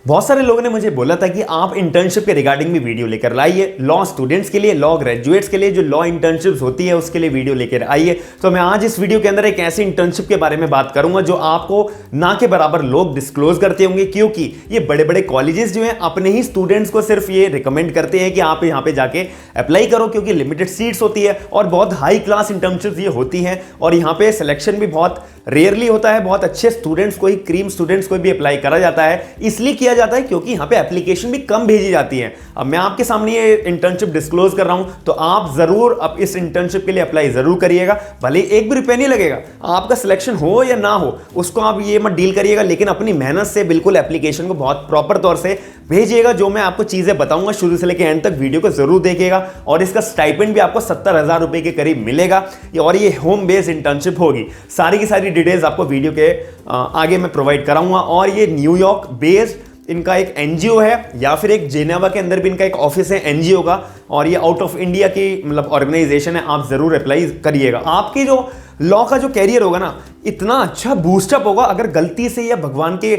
बहुत सारे लोगों ने मुझे बोला था कि आप इंटर्नशिप के रिगार्डिंग भी वीडियो लेकर लाइए, लॉ स्टूडेंट्स के लिए, लॉ ग्रेजुएट्स के लिए, जो लॉ इंटर्नशिप्स होती है उसके लिए वीडियो लेकर आइए। तो मैं आज इस वीडियो के अंदर एक ऐसी इंटर्नशिप के बारे में बात करूंगा जो आपको ना के बराबर लोग डिस्क्लोज करते होंगे, क्योंकि ये बड़े बड़े कॉलेजेस जो हैं अपने ही स्टूडेंट्स को सिर्फ ये रिकमेंड करते हैं कि आप यहाँ पे जाके अप्लाई करो, क्योंकि लिमिटेड सीट्स होती है और बहुत हाई क्लास इंटर्नशिप्स ये होती हैं और यहाँ पे सिलेक्शन भी बहुत रेयरली होता है। बहुत अच्छे स्टूडेंट्स को ही, क्रीम स्टूडेंट्स को भी अप्लाई करा जाता है, इसलिए किया जाता है क्योंकि यहाँ पे एप्लीकेशन भी कम भेजी जाती है। अब मैं आपके सामने ये इंटर्नशिप डिस्क्लोज कर रहा हूं, तो आप जरूर अब इस इंटर्नशिप के लिए अप्लाई जरूर करिएगा। भले एक भी रुपया नहीं लगेगा, आपका सिलेक्शन हो या ना हो उसको आप ये मत डील करिएगा, लेकिन अपनी मेहनत से बिल्कुल एप्लीकेशन को बहुत प्रॉपर तौर से भेजिएगा। जो मैं आपको चीजें बताऊंगा शुरू से लेकर एंड तक वीडियो को जरूर देखिएगा, और इसका स्टाइपेंड भी आपको 70,000 रुपए के करीब मिलेगा, और ये होम बेस्ड इंटर्नशिप होगी। सारी की सारी डिटेल्स आपको वीडियो के आगे मैं प्रोवाइड कराऊंगा। और ये न्यूयॉर्क बेस्ड इनका एक एनजीओ है, या फिर एक जेनेवा के अंदर भी इनका एक ऑफिस है एनजीओ का, और ये आउट ऑफ इंडिया की मतलब ऑर्गेनाइजेशन है। आप जरूर अप्लाई करिएगा। आपकी जो लॉ का जो कैरियर होगा ना, इतना अच्छा बूस्टअप होगा अगर गलती से या भगवान के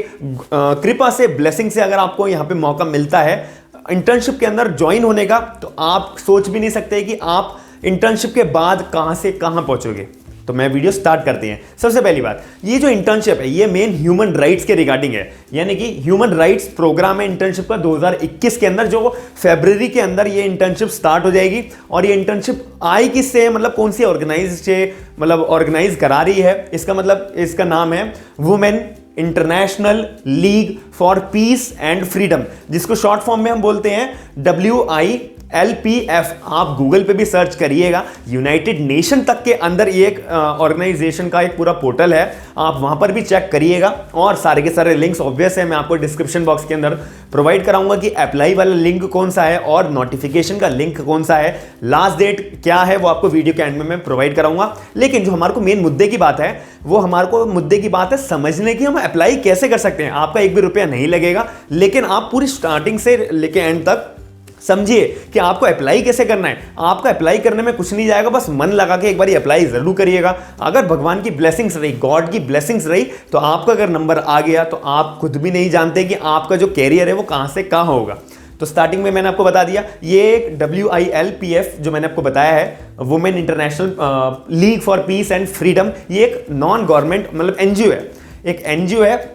कृपा से, ब्लेसिंग से अगर आपको यहां पे मौका मिलता है इंटर्नशिप के अंदर ज्वाइन होने का, तो आप सोच भी नहीं सकते कि आप इंटर्नशिप के बाद कहां से कहां पहुंचोगे। तो मैं वीडियो स्टार्ट करते हैं। सबसे पहली बात, ये जो इंटर्नशिप है ये मेन ह्यूमन राइट्स के रिगार्डिंग है, यानी कि ह्यूमन राइट्स प्रोग्राम है इंटर्नशिप का 2021 के अंदर, जो फरवरी के अंदर ये इंटर्नशिप स्टार्ट हो जाएगी। और ये इंटर्नशिप आई किससे, मतलब कौन सी ऑर्गेनाइज करा रही है, इसका मतलब इसका नाम है women international league for piece and freedom, जिसको शॉर्ट फॉर्म में हम बोलते हैं WILPF। आप गूगल पे भी सर्च करिएगा, यूनाइटेड नेशन तक के अंदर ये एक ऑर्गेनाइजेशन का एक पूरा पोर्टल है, आप वहां पर भी चेक करिएगा। और सारे के सारे लिंक्स ऑब्वियस है, मैं आपको डिस्क्रिप्शन बॉक्स के अंदर प्रोवाइड कराऊंगा कि अप्लाई वाला लिंक कौन सा है और नोटिफिकेशन का लिंक कौन सा है, लास्ट डेट क्या है, वो आपको वीडियो के एंड में मैं प्रोवाइड कराऊंगा। लेकिन जो हमारे को मेन मुद्दे की बात है, वो हमारे को मुद्दे की बात है समझने की हम अप्लाई कैसे कर सकते हैं। आपका एक भी रुपया नहीं लगेगा, लेकिन आप पूरी स्टार्टिंग से लेके एंड तक समझिए कि आपको अप्लाई कैसे करना है। आपका अप्लाई करने में कुछ नहीं जाएगा, बस मन लगा के एक बार अप्लाई जरूर करिएगा। अगर भगवान की ब्लेसिंग्स रही, गॉड की ब्लेसिंग्स रही, तो आपका अगर नंबर आ गया तो आप खुद भी नहीं जानते कि आपका जो कैरियर है वो कहां से कहां होगा। तो स्टार्टिंग में मैंने आपको बता दिया, ये एक WILPF जो मैंने आपको बताया है, women international league for piece and freedom, ये एक नॉन गवर्नमेंट मतलब एनजीओ है, एक एनजीओ है।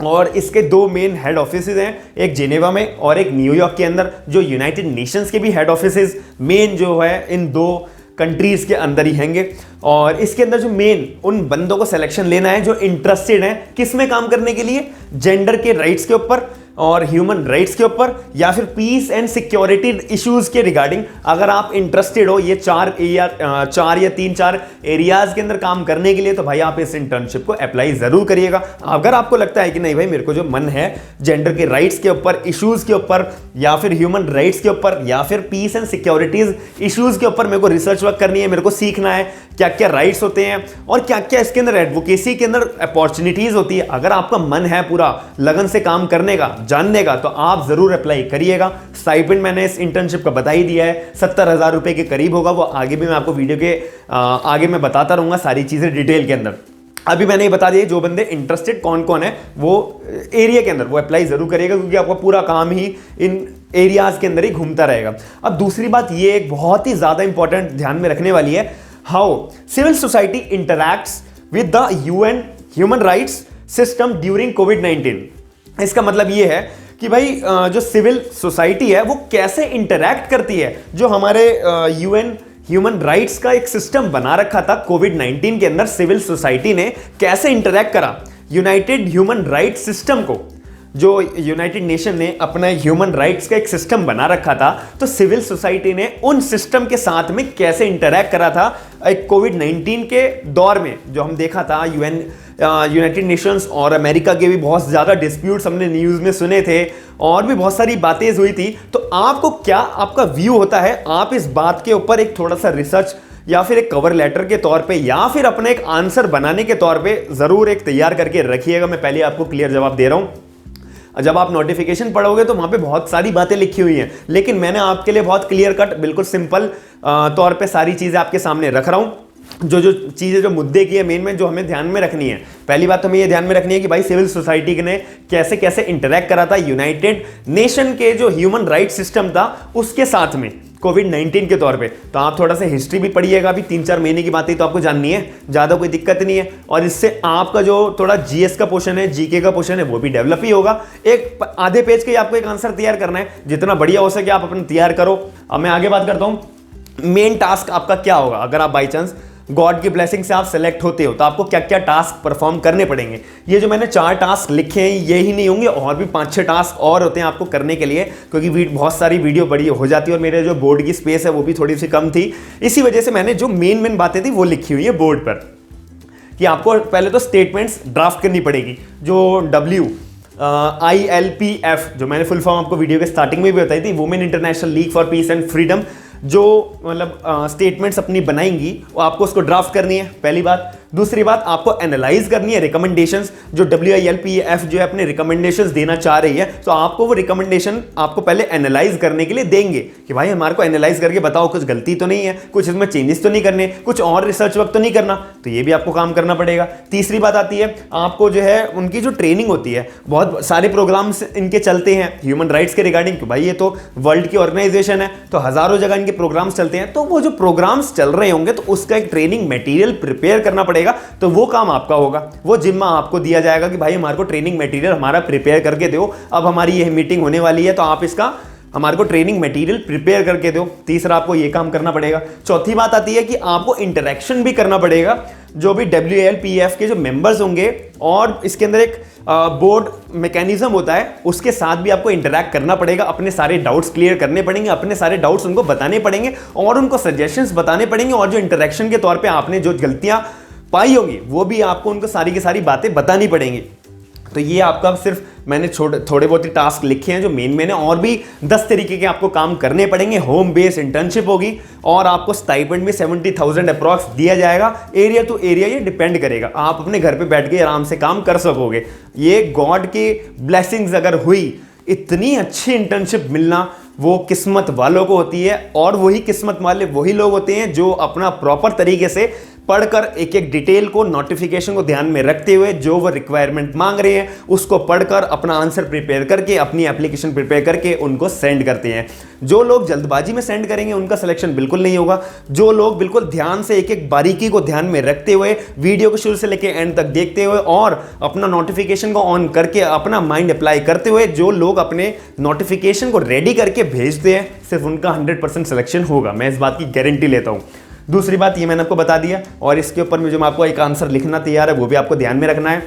और इसके दो मेन हेड ऑफिसेज हैं, एक जेनेवा में और एक न्यूयॉर्क के अंदर, जो यूनाइटेड नेशंस के भी हेड ऑफिसेज मेन जो है इन दो कंट्रीज के अंदर ही हैंगे। और इसके अंदर जो मेन उन बंदों को सिलेक्शन लेना है जो इंटरेस्टेड हैं किस में काम करने के लिए, जेंडर के राइट्स के ऊपर और ह्यूमन राइट्स के ऊपर, या फिर पीस एंड सिक्योरिटी इश्यूज के रिगार्डिंग। अगर आप इंटरेस्टेड हो ये चार या तीन चार एरियाज के अंदर काम करने के लिए, तो भाई आप इस इंटर्नशिप को अप्लाई जरूर करिएगा। अगर आपको लगता है कि नहीं भाई मेरे को जो मन है जेंडर के राइट्स के ऊपर, इश्यूज के ऊपर, या फिर ह्यूमन राइट्स के ऊपर, या फिर पीस एंड सिक्योरिटीज इश्यूज के ऊपर मेरे को रिसर्च वर्क करनी है, मेरे को सीखना है क्या क्या राइट्स होते हैं और क्या क्या इसके अंदर एडवोकेसी के अंदर अपॉर्चुनिटीज होती है, अगर आपका मन है पूरा लगन से काम करने का, जानने का, तो आप जरूर अप्लाई करिएगा। स्टाइपेंड मैंने इस इंटर्नशिप का बता ही दिया है, 70,000 रुपए के करीब होगा। वो आगे भी मैं आपको वीडियो के आगे मैं बताता रहूंगा सारी चीजें डिटेल के अंदर। अभी मैंने ये बता दिया, जो बंदे इंटरेस्टेड कौन कौन है वो एरिया के अंदर वो अप्लाई जरूर करिएगा, क्योंकि आपका पूरा काम ही इन एरियाज के अंदर ही घूमता रहेगा। अब दूसरी बात, ये एक बहुत ही ज्यादा इंपॉर्टेंट ध्यान में रखने वाली है, how civil society interacts with the UN human rights system during COVID. इसका मतलब ये है कि भाई जो सिविल सोसाइटी है वो कैसे इंटरैक्ट करती है, जो हमारे UN ह्यूमन राइट्स का एक सिस्टम बना रखा था कोविड-19 के अंदर, सिविल सोसाइटी ने कैसे इंटरैक्ट करा यूनाइटेड ह्यूमन राइट्स सिस्टम को। जो यूनाइटेड नेशन ने अपना ह्यूमन राइट्स का एक सिस्टम बना रखा था, तो सिविल सोसाइटी ने उन सिस्टम के साथ में कैसे इंटरैक्ट करा था एक कोविड-19 के दौर में। जो हम देखा था यूनाइटेड नेशंस और अमेरिका के भी बहुत ज्यादा डिस्प्यूट्स हमने न्यूज में सुने थे, और भी बहुत सारी बातें हुई थी। तो आपको क्या आपका व्यू होता है, आप इस बात के ऊपर एक थोड़ा सा रिसर्च या फिर एक कवर लेटर के तौर पे या फिर अपने एक आंसर बनाने के तौर पे जरूर एक तैयार करके रखिएगा। मैं पहले आपको क्लियर जवाब दे रहा हूं, जब आप नोटिफिकेशन पढ़ोगे तो वहां पे बहुत सारी बातें लिखी हुई हैं, लेकिन मैंने आपके लिए बहुत क्लियर कट बिल्कुल सिंपल तौर पे सारी चीजें आपके सामने रख रहा हूं। जो जो चीज़ें, जो मुद्दे की है मेन में, जो हमें ध्यान में रखनी है। पहली बात हमें ये ध्यान में रखनी है कि भाई सिविल सोसाइटी ने कैसे कैसे इंटरेक्ट करा था यूनाइटेड नेशन के जो ह्यूमन राइट सिस्टम था उसके साथ में कोविड-19 के तौर पे। तो आप थोड़ा सा हिस्ट्री भी पढ़िएगा, अभी 3-4 महीने की बातें तो आपको जाननी है, ज़्यादा कोई दिक्कत नहीं है। और इससे आपका जो थोड़ा जीएस का पोर्शन है, जीके का पोर्शन है, वो भी डेवलप ही होगा। एक आधे पेज के आपको एक आंसर तैयार करना है, जितना बढ़िया हो सके आप अपने तैयार करो। अब मैं आगे बात करता हूँ। मेन टास्क आपका क्या होगा अगर आप बाई चांस गॉड की ब्लेसिंग से आप सेलेक्ट होते हो, तो आपको क्या क्या टास्क परफॉर्म करने पड़ेंगे। ये जो मैंने 4 टास्क लिखे हैं ये ही नहीं होंगे, और भी 5-6 टास्क और होते हैं आपको करने के लिए, क्योंकि बहुत सारी वीडियो बड़ी हो जाती है और मेरे जो बोर्ड की स्पेस है वो भी थोड़ी सी कम थी। इसी वजह से मैंने जो मेन बातें थी वो लिखी हुई है बोर्ड पर, कि आपको पहले तो स्टेटमेंट्स ड्राफ्ट करनी पड़ेगी। जो ILPF, जो मैंने फुल फॉर्म आपको वीडियो के स्टार्टिंग में भी बताई थी, women international league for piece and freedom, जो मतलब स्टेटमेंट्स अपनी बनाएंगी वो आपको उसको ड्राफ्ट करनी है, पहली बात। दूसरी बात, आपको एनालाइज करनी है रिकमेंडेशंस, जो WILPF जो है अपने रिकमेंडेशंस देना चाह रही है, तो आपको वो रिकमेंडेशन आपको पहले एनालाइज करने के लिए देंगे कि भाई हमारे को एनालाइज करके बताओ कुछ गलती तो नहीं है, कुछ इसमें चेंजेस तो नहीं करने, कुछ और रिसर्च वर्क तो नहीं करना, तो ये भी आपको काम करना पड़ेगा। तीसरी बात आती है आपको जो है उनकी जो ट्रेनिंग होती है, बहुत सारे प्रोग्राम्स इनके चलते हैं ह्यूमन राइट्स के रिगार्डिंग, भाई ये तो वर्ल्ड की ऑर्गेनाइजेशन है, तो हजारों जगह इनके प्रोग्राम्स चलते हैं, तो वो जो प्रोग्राम्स चल रहे होंगे तो उसका एक ट्रेनिंग मटेरियल प्रिपेयर करना पड़ेगा। तो वो काम आपका होगा, वो जिम्मा आपको दिया जाएगा कि भाई हमारे को ट्रेनिंग मटेरियल हमारा प्रिपेयर करके दो, अब हमारी ये मीटिंग होने वाली है तो आप इसका हमारे को ट्रेनिंग मटेरियल प्रिपेयर करके दो। तीसरा, आपको ये काम करना पड़ेगा। चौथी बात आती है कि आपको इंटरेक्शन भी करना पड़ेगा जो भी WILPF के जो मेंबर्स होंगे, और इसके अंदर एक बोर्ड मैकेनिज्म होता है, उसके साथ भी आपको इंटरैक्ट करना पड़ेगा, अपने सारे डाउट्स क्लियर करने पड़ेंगे, अपने सारे डाउट्स उनको बताने पड़ेंगे और उनको सजेशंस बताने पड़ेंगे, और जो इंटरेक्शन के तौर पे आपने जो गलतियां पाई होगी वो भी आपको उनको सारी की सारी बातें बतानी पड़ेंगी। तो ये आपका सिर्फ मैंने थोड़े बहुत ही टास्क लिखे हैं जो मेन है, और भी 10 तरीके के आपको काम करने पड़ेंगे। होम बेस्ड इंटर्नशिप होगी और आपको स्टाइपेंड में 70,000 अप्रॉक्स दिया जाएगा। एरिया टू एरिया ये डिपेंड करेगा, आप अपने घर पे बैठ के आराम से काम कर सकोगे। ये गॉड की ब्लेसिंग्स अगर हुई, इतनी अच्छी इंटर्नशिप मिलना वो किस्मत वालों को होती है, और वही किस्मत वाले वही लोग होते हैं जो अपना प्रॉपर तरीके से पढ़कर एक एक डिटेल को, नोटिफिकेशन को ध्यान में रखते हुए जो वो रिक्वायरमेंट मांग रहे हैं उसको पढ़कर अपना आंसर प्रिपेयर करके, अपनी एप्लीकेशन प्रिपेयर करके उनको सेंड करते हैं। जो लोग जल्दबाजी में सेंड करेंगे उनका सिलेक्शन बिल्कुल नहीं होगा। जो लोग बिल्कुल ध्यान से एक एक बारीकी को ध्यान में रखते हुए, वीडियो को शुरू से लेकर एंड तक देखते हुए और अपना नोटिफिकेशन को ऑन करके अपना माइंड अप्लाई करते हुए जो लोग अपने नोटिफिकेशन को रेडी करके भेजते हैं, सिर्फ उनका 100% सिलेक्शन होगा। मैं इस बात की गारंटी लेता हूं। दूसरी बात ये मैंने आपको बता दिया, और इसके ऊपर में जो मैं आपको एक आंसर लिखना तैयार है वो भी आपको ध्यान में रखना है।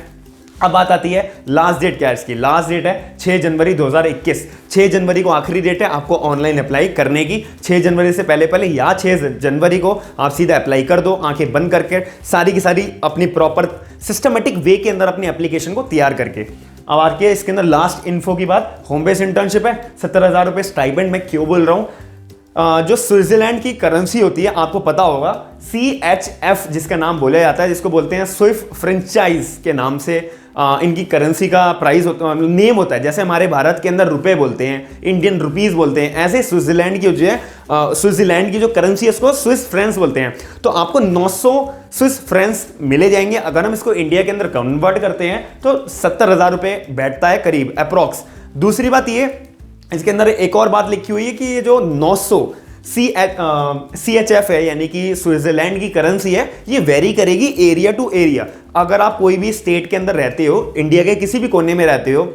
अब बात आती है लास्ट डेट क्या है इसकी। लास्ट डेट है 6 जनवरी 2021। 6 जनवरी को आखिरी डेट है आपको ऑनलाइन अप्लाई करने की। 6 जनवरी से पहले पहले या 6 जनवरी को आप सीधा अप्लाई कर दो, आंखें बंद करके सारी की सारी अपनी प्रॉपर सिस्टमेटिक वे के अंदर अपनी एप्लीकेशन को तैयार करके। अब आके इसके अंदर लास्ट इन्फो की बात, होम बेस्ड इंटर्नशिप है, 70,000 रुपये स्टाइपेंड। मैं क्यों बोल रहा हूँ, जो स्विट्जरलैंड की करेंसी होती है आपको पता होगा, CHF जिसका नाम बोला जाता है, जिसको बोलते हैं स्विफ्ट फ्रेंचाइज के नाम से इनकी करेंसी का प्राइस नेम होता है। जैसे हमारे भारत के अंदर रुपए बोलते हैं, इंडियन रुपीस बोलते हैं, ऐसे स्विट्जरलैंड की जो है स्विट्जरलैंड की जो करेंसी है उसको स्विस फ्रेंच बोलते हैं। तो आपको 900 स्विस फ्रेंच मिले जाएंगे। अगर हम इसको इंडिया के अंदर कन्वर्ट करते हैं तो 70,000 रुपये बैठता है करीब अप्रॉक्स। दूसरी बात ये, इसके अंदर एक और बात लिखी हुई है कि ये जो 900 CHF है, यानी कि स्विट्जरलैंड की करेंसी है, ये वेरी करेगी एरिया टू एरिया। अगर आप कोई भी स्टेट के अंदर रहते हो, इंडिया के किसी भी कोने में रहते हो,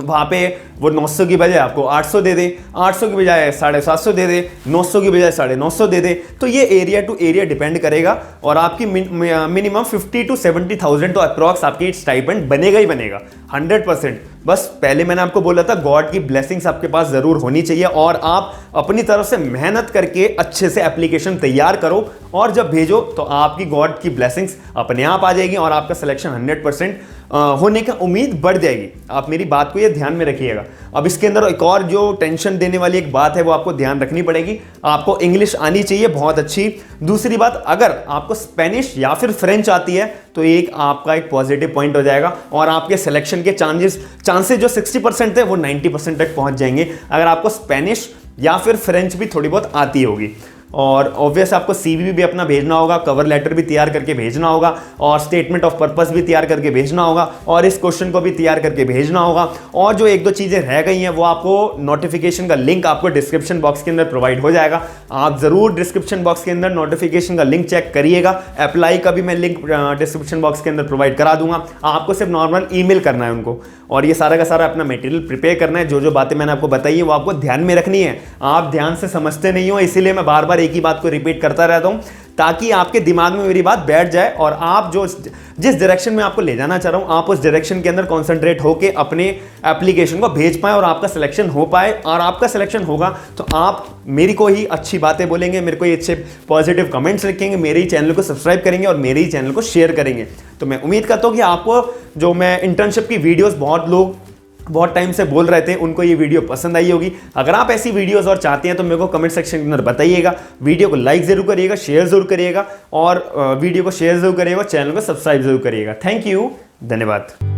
वहाँ पे वो 900 की बजाय आपको 800 दे दे, 800 की बजाय 750 दे दे, 900 की बजाय 950 दे दे। तो ये एरिया टू एरिया डिपेंड करेगा, और आपकी मिनिमम 50 to 70,000 तो अप्रॉक्स आपकी स्टाइपेंड बनेगा ही बनेगा 100%। बस पहले मैंने आपको बोला था गॉड की ब्लेसिंग्स आपके पास जरूर होनी चाहिए, और आप अपनी तरफ से मेहनत करके अच्छे से एप्लीकेशन तैयार करो, और जब भेजो तो आपकी गॉड की ब्लेसिंग्स अपने आप आ जाएगी और आपका सिलेक्शन 100% होने का उम्मीद बढ़ जाएगी। आप मेरी बात को ये ध्यान में रखिएगा। अब इसके अंदर एक और जो टेंशन देने वाली एक बात है वो आपको ध्यान रखनी पड़ेगी, आपको इंग्लिश आनी चाहिए बहुत अच्छी। दूसरी बात, अगर आपको स्पेनिश या फिर फ्रेंच आती है तो एक आपका एक पॉजिटिव पॉइंट हो जाएगा, और आपके सिलेक्शन के चांसेस जो 60% थे वो 90% तक पहुंच जाएंगे, अगर आपको स्पेनिश या फिर फ्रेंच भी थोड़ी बहुत आती होगी। और ऑब्वियस आपको सीवी भी अपना भेजना होगा, कवर लेटर भी तैयार करके भेजना होगा और स्टेटमेंट ऑफ पर्पस भी तैयार करके भेजना होगा और इस क्वेश्चन को भी तैयार करके भेजना होगा। और जो एक दो चीज़ें रह गई हैं वो आपको नोटिफिकेशन का लिंक आपको डिस्क्रिप्शन बॉक्स के अंदर प्रोवाइड हो जाएगा। आप ज़रूर डिस्क्रिप्शन बॉक्स के अंदर नोटिफिकेशन का लिंक चेक करिएगा। अप्लाई का भी मैं लिंक डिस्क्रिप्शन बॉक्स के अंदर प्रोवाइड करा दूंगा, आपको सिर्फ नॉर्मल ईमेल करना है उनको और ये सारा का सारा अपना मटेरियल प्रिपेयर करना है। जो जो बातें मैंने आपको बताई है वो आपको ध्यान में रखनी है। आप ध्यान से समझते नहीं हो, इसीलिए मैं बार बार एक ही बात को रिपीट करता रहता हूं ताकि आपके दिमाग में मेरी बात बैठ जाए और आप जो जिस डायरेक्शन में आपको ले जाना चाह रहा हूं आप उस डायरेक्शन के अंदर कॉन्सेंट्रेट होकर अपने एप्लीकेशन को भेज पाए और आपका सिलेक्शन हो पाए। और आपका सिलेक्शन होगा तो आप मेरी को ही अच्छी बातें बोलेंगे, मेरे को ही अच्छे पॉजिटिव कमेंट्स लिखेंगे, मेरे ही चैनल को सब्सक्राइब करेंगे और मेरे ही चैनल को शेयर करेंगे। तो मैं उम्मीद करता हूं कि आपको जो मैं इंटर्नशिप की वीडियोस बहुत लोग बहुत टाइम से बोल रहे थे उनको ये वीडियो पसंद आई होगी। अगर आप ऐसी वीडियोस और चाहते हैं तो मेरे को कमेंट सेक्शन के अंदर बताइएगा। वीडियो को लाइक जरूर करिएगा, शेयर जरूर करिएगा और वीडियो को शेयर जरूर करिएगा, चैनल को सब्सक्राइब जरूर करिएगा। थैंक यू, धन्यवाद।